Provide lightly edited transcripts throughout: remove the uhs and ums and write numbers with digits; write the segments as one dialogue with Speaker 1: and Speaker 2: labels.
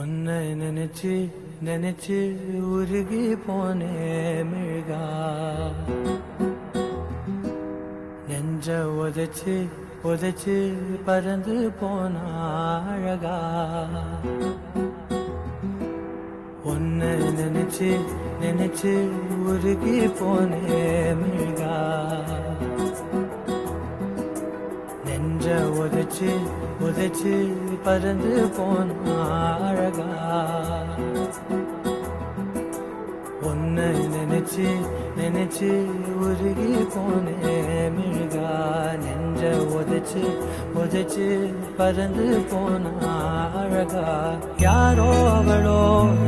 Speaker 1: உன்னை நினைச்சு நினைச்சு உருகி போனே மிழ்கா நெஞ்ச உதைச்சு உதைச்சு பறந்து போன அழகா உன்னை நினைச்சு நினைச்சு உருகி போனே மிழ்கா நெஞ்ச உதைச்சு உதைச்சு பறந்து போன அழகா உன்னை நினைச்சு நினைச்சு உருகி போனே மிழ்கா நெஞ்ச உதைச்சு உதைச்சு பறந்து போன அழகா யாரோ அவளோ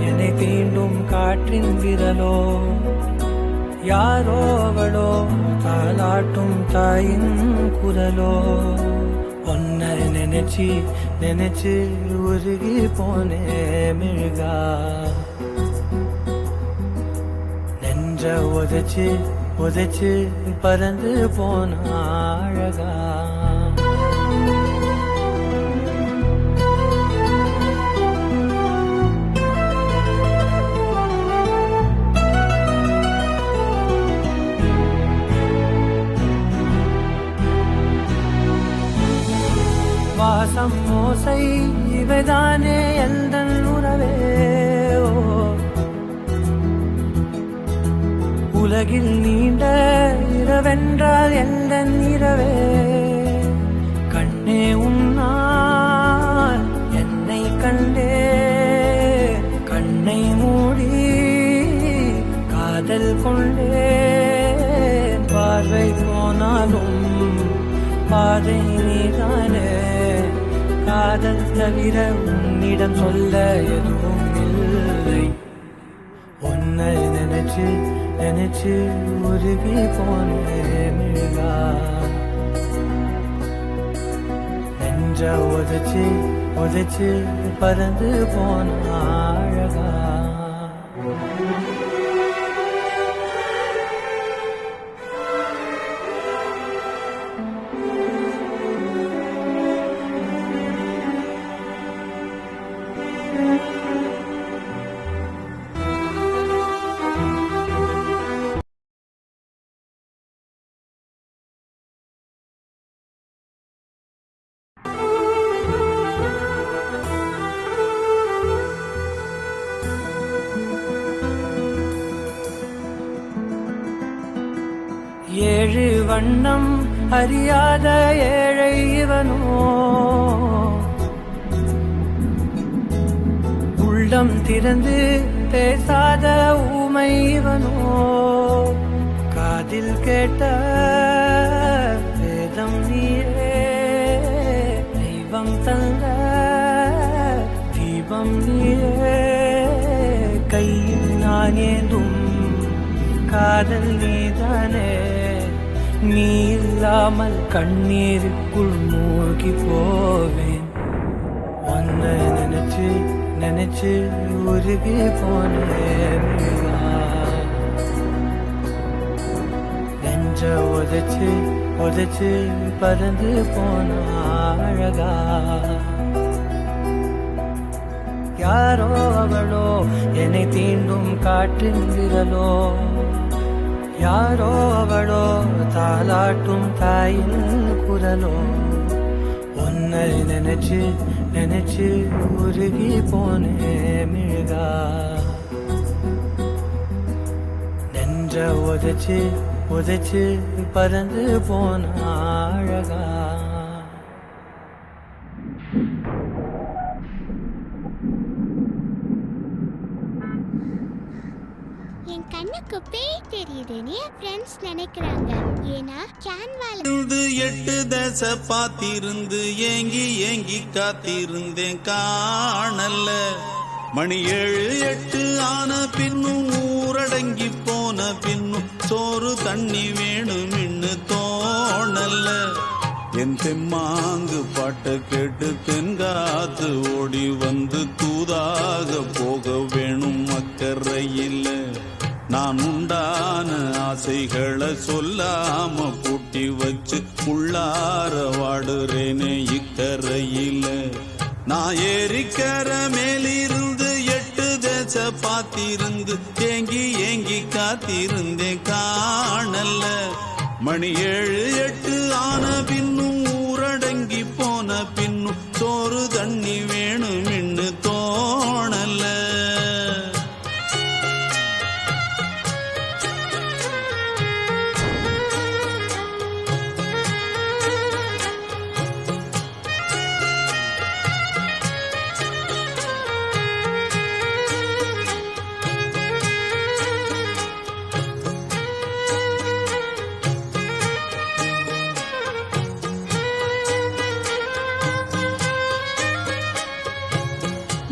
Speaker 1: என்னை தீண்டும் காற்றின் விரலோ யாரோ அவளோ தாலாட்டும் தாயின் குரலோ உன்னை நினைச்சு நினைச்சு உருகி போனே மிழ்கா நெஞ்ச உதைச்சு உதைச்சு பறந்து போன அழகா வாசம் மோசை இவைதானே எந்தன் உறவே உலகில் நீண்ட இரவென்றால் எந்தன் இரவே கண்ணே உன்னால் என்னை கண்டே கண்ணை மூடி காதல் கொண்டே பார்வை போனாலும் பாதை நீதானே காதல் தவிர உன்னிடம் சொல்ல எதுவும் இல்லை உன்னை நினைச்சு நினைச்சு உருகி போனே மிழ்கா நெஞ்ச உதைச்சு உதைச்சு பறந்து போன அழகா ஏழு வண்ணம் அறியாத ஏழை இவனோ உள்ளம் திறந்து பேசாத ஊமை இவனோ காதில் கேட்ட வேதம் நீயே தெய்வம் தந்த தீபம் நீயே கையில் நான் ஏந்தும் காதல் நீதானே நீ இல்லாமல் கண்ணீருக்குள் மூழ்கி போவேன் உன்னை நினைச்சு நினைச்சு உருகி போனே மிழ்கா நெஞ்ச உதைச்சு உதைச்சு பறந்து போன அழகா யாரோ அவளோ என்னை தீண்டும் காற்றின் விரலோ யாரோ அவளோ தாலாட்டும் தாயின் குரலோ உன்னை நினைச்சு நினைச்சு உருகி போனே மிழ்கா நெஞ்ச உதைச்சு உதைச்சு பறந்து போன அழகா
Speaker 2: என் கண்ணுக்கு பேய் தெரியுதுன்னு என் ஃப்ரெண்ட்ஸ் நினைக்கிறாங்க ஏன்னா கேன்வால
Speaker 3: 8 தசை பார்த்திருந்து ஏங்கி ஏங்கி காத்திருந்தேன் காணல மணி 7 8 ஆன பின்னும் ஊரடங்கி போன பின்னும் சோறு தண்ணி வேணும் இன்னு தோணல என் தெம்மாங்கு பாட்டை கேட்டு தென்காத்து ஓடி வந்து தூதாக போக வேணும் அக்கறையில் நான் உண்டான ஆசைகளை சொல்லாம பூட்டி வச்சு உள்ளார வாடுறேனே இக்கரையில நான் ஏறிக்கர மேலிருந்து தேச பாத்திருந்து ஏங்கி ஏங்கி காத்திருந்தேன் காணல்ல. மணி 7 8 ஆன பின்னும் ஊரடங்கி போன பின்னும் சோறு தண்ணி வேணும் இன்னு தோணல.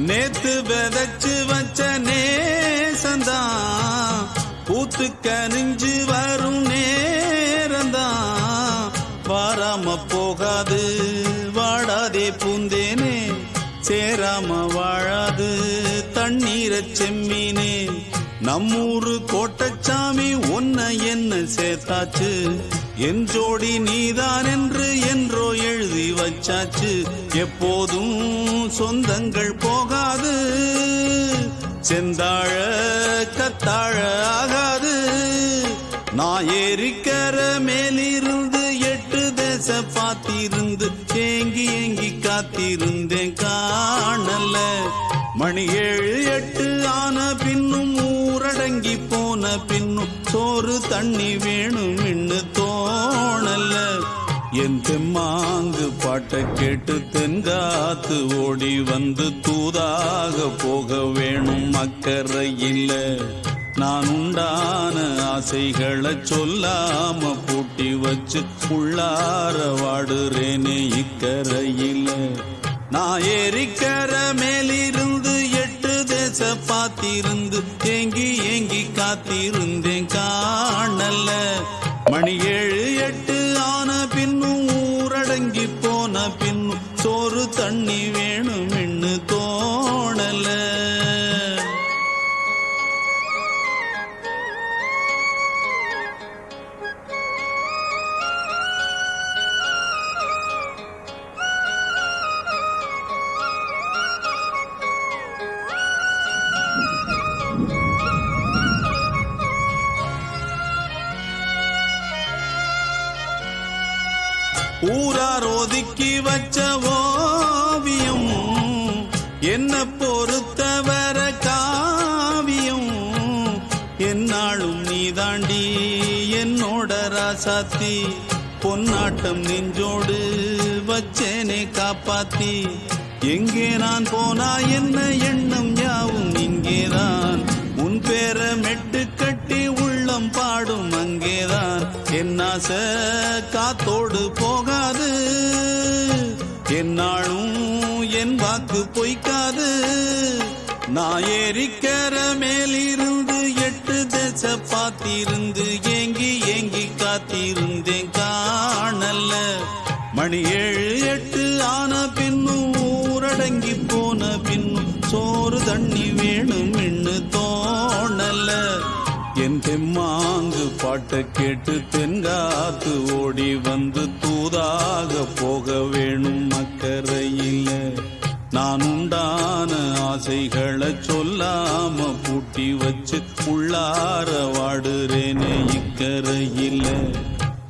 Speaker 3: நேத்து விதைச்சு வச்ச நேசந்தான் பூத்து கனிஞ்சு வரும் நேரந்தான். வாராம போகாது வாடாதே பூந்தேனே, சேராம வாழாது தண்ணீரை செம்மீனே. நம்மூரு கோட்டச்சாமி ஒன்ன என்ன சேர்த்தாச்சு, என் ஜோடி நீதான் என்று என்றோ எழுதி வச்சாச்சு. எப்போதும் சொந்தங்கள் போகாது, செந்தாழ கத்தாழ ஆகாது. நான் ஏரிக்கர மேலிருந்து 8 தேச பாத்திருந்து ஏங்கி ஏங்கி காத்திருந்தேன் காணல. மணி 7 8 ஆன பின்னும் ஊரடங்கி போன பின்னும் சோறு தண்ணி வேணும் இன்னு தோணல. என் தெம்மாங்கு பாட்டை கேட்டு தென்காத்து ஓடி வந்து தூதாக போக வேணும் அக்கறையில்ல. நான் உண்டான ஆசைகளை சொல்லாம பூட்டி வச்சு உள்ளார வாடுறேனே இக்கரையில. நான் ஏரிக்கர மேலிருந்து 8 தேச பாத்திருந்து ஏங்கி ஏங்கி காத்திருந்தேன் காணல. மணி 7 8 ஆன பின்னும் ஊரடங்கி போன பின்னும் சோறு தண்ணி வேணும் இன்னு தோணல. ஊரார் ஒதுக்கி வச்ச ஓவியம் என்ன பொறுத்தவர காவியம். என்னாலும் நீதாண்டி என்னோட ராசாத்தி, பொன்னாட்டம் நெஞ்சோடு வச்சேனே காப்பாத்தி. எங்கே நான் போனா என்ன எண்ணம் யாவும் இங்கேதான், உன் பேர மெட்டு கட்டி உள்ளம் பாடும் அங்கேதான். என்னாச காத்தோடு போகாது, என்னாலும் என் வாக்கு பொய்க்காது. நான் ஏரிக்கர மேலிருந்து 8 தேச பாத்திருந்து ஏங்கி ஏங்கி காத்திருந்தேன் காணல. மணி 7 8 ஆன பின்னும் ஊரடங்கி போன பின்னும் சோறு தண்ணி வேணும் இன்னு தோணல. என் தெம்மாங்கு பாட்டை கேட்டு தென்காத்து ஓடி வந்து தூதாக போக வேணும் அக்கறையில. நான் உண்டான ஆசைகளை சொல்லாம பூட்டி வச்சு உள்ளார வாடுறேனே இக்கரையில.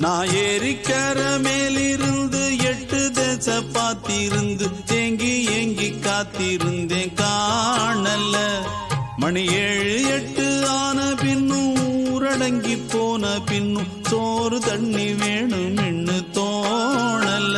Speaker 3: நான் ஏரிக்கர மேலிருந்து 8 தேச பாத்திருந்து ஏங்கி ஏங்கி காத்திருந்தேன் காணல. மணி 7 8 ஆன பின்னும் ஊரடங்கி போன பின்னும் சோறு தண்ணி வேணும் இன்னு தோணல.